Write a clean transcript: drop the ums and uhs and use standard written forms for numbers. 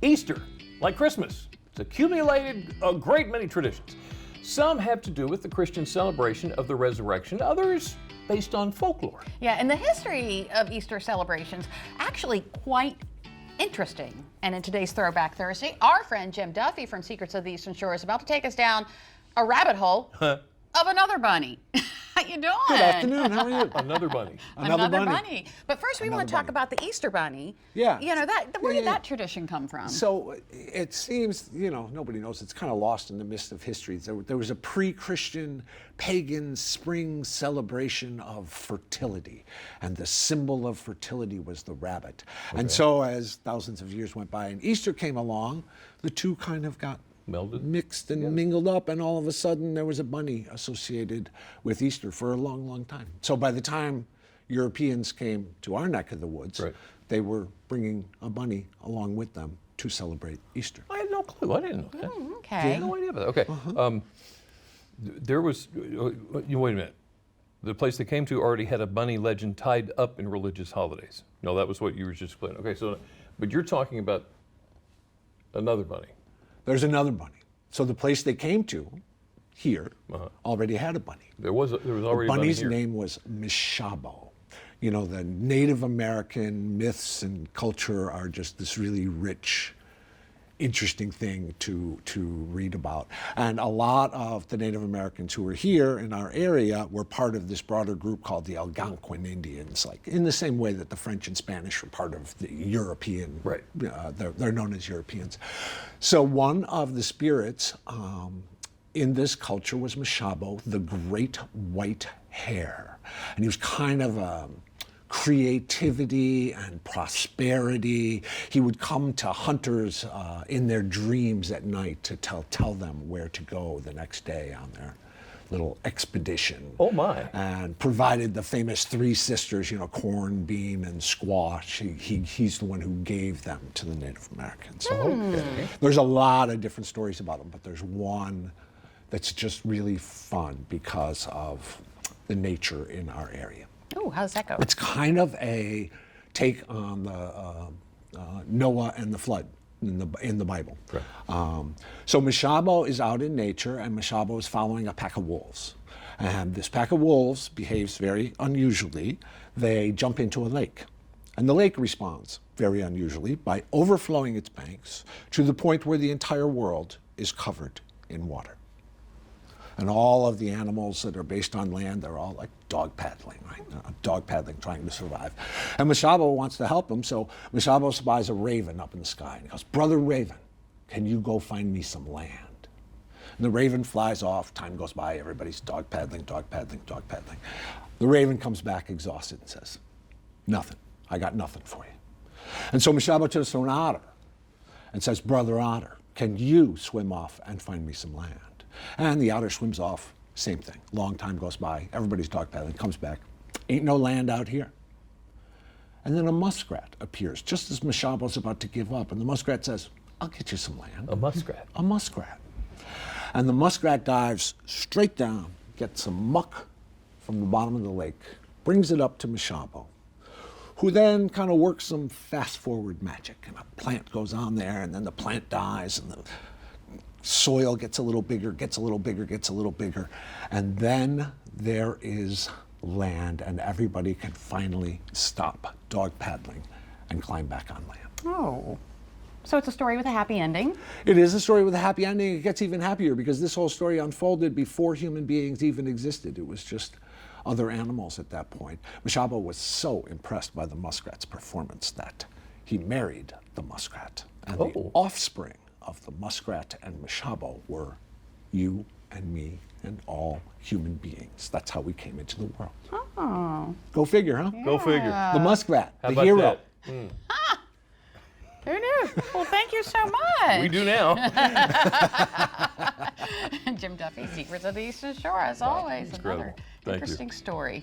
Easter, like Christmas, it's accumulated a great many traditions. Some have to do with the Christian celebration of the resurrection, others based on folklore. Yeah, and the history of Easter celebrations actually quite interesting. And in today's Throwback Thursday, our friend Jim Duffy from Secrets of the Eastern Shore is about to take us down a rabbit hole of another bunny. How you doing? Good afternoon. How are you? Another bunny. Another bunny. But first we want to talk about the Easter bunny. Yeah. You know, where did that tradition come from? So it seems, nobody knows. It's kind of lost in the mist of history. There was a pre-Christian pagan spring celebration of fertility, and the symbol of fertility was the rabbit. Okay. And so as thousands of years went by and Easter came along, the two kind of got melded, mixed and mingled up, and all of a sudden there was a bunny associated with Easter for a long, long time. So by the time Europeans came to our neck of the woods, right, they were bringing a bunny along with them to celebrate Easter. I had no clue. I didn't know that. Okay. I had no idea about that. Okay. There was, wait a minute. The place they came to already had a bunny legend tied up in religious holidays. No, that was what you were just explaining. Okay, so, but you're talking about another bunny. There's another bunny. So the place they came to, here, already had a bunny. There was already a bunny here. The bunny's name was Michabo. You know, the Native American myths and culture are just this really rich, interesting thing to read about. And a lot of the Native Americans who were here in our area were part of this broader group called the Algonquin Indians, like in the same way that the French and Spanish were part of the European, right. They're known as Europeans. So one of the spirits in this culture was Michabo, the great white hare. And he was kind of creativity and prosperity. He would come to hunters in their dreams at night to tell them where to go the next day on their little expedition. Oh my. And provided the famous three sisters, corn, bean, and squash. He's the one who gave them to the Native Americans. So there's a lot of different stories about him, but there's one that's just really fun because of the nature in our area. Oh, how's that go? It's kind of a take on the Noah and the flood in the Bible. Right. So Michabo is out in nature, and Michabo is following a pack of wolves. And this pack of wolves behaves very unusually. They jump into a lake, and the lake responds very unusually by overflowing its banks to the point where the entire world is covered in water. And all of the animals that are based on land, they're all like dog paddling, right? Dog paddling, trying to survive. And Michabo wants to help him, so Michabo spies a raven up in the sky. And he goes, "Brother Raven, can you go find me some land?" And the raven flies off, time goes by, everybody's dog paddling, dog paddling, dog paddling. The raven comes back exhausted and says, "Nothing, I got nothing for you." And so Michabo turns to an otter and says, "Brother Otter, can you swim off and find me some land?" And the otter swims off, same thing. Long time goes by, everybody's dog paddling, comes back, ain't no land out here. And then a muskrat appears, just as Mishabo's about to give up, and the muskrat says, "I'll get you some land." A muskrat? A muskrat. And the muskrat dives straight down, gets some muck from the bottom of the lake, brings it up to Michabo, who then kind of works some fast-forward magic, and a plant goes on there, and then the plant dies, and the soil gets a little bigger, gets a little bigger, gets a little bigger, and then there is land, and everybody can finally stop dog paddling and climb back on land. Oh, so it's a story with a happy ending? It is a story with a happy ending. It gets even happier because this whole story unfolded before human beings even existed. It was just other animals at that point. Michabo was so impressed by the muskrat's performance that he married the muskrat, and the offspring of the muskrat and Michabo were you and me and all human beings. That's how we came into the world. Oh. Go figure, huh? Go figure. The muskrat, How the about hero. that? Who knew? Well, thank you so much. We do now. Jim Duffy, Secrets of the Eastern Shore, as always. Incredible. Another Thank you. interesting story.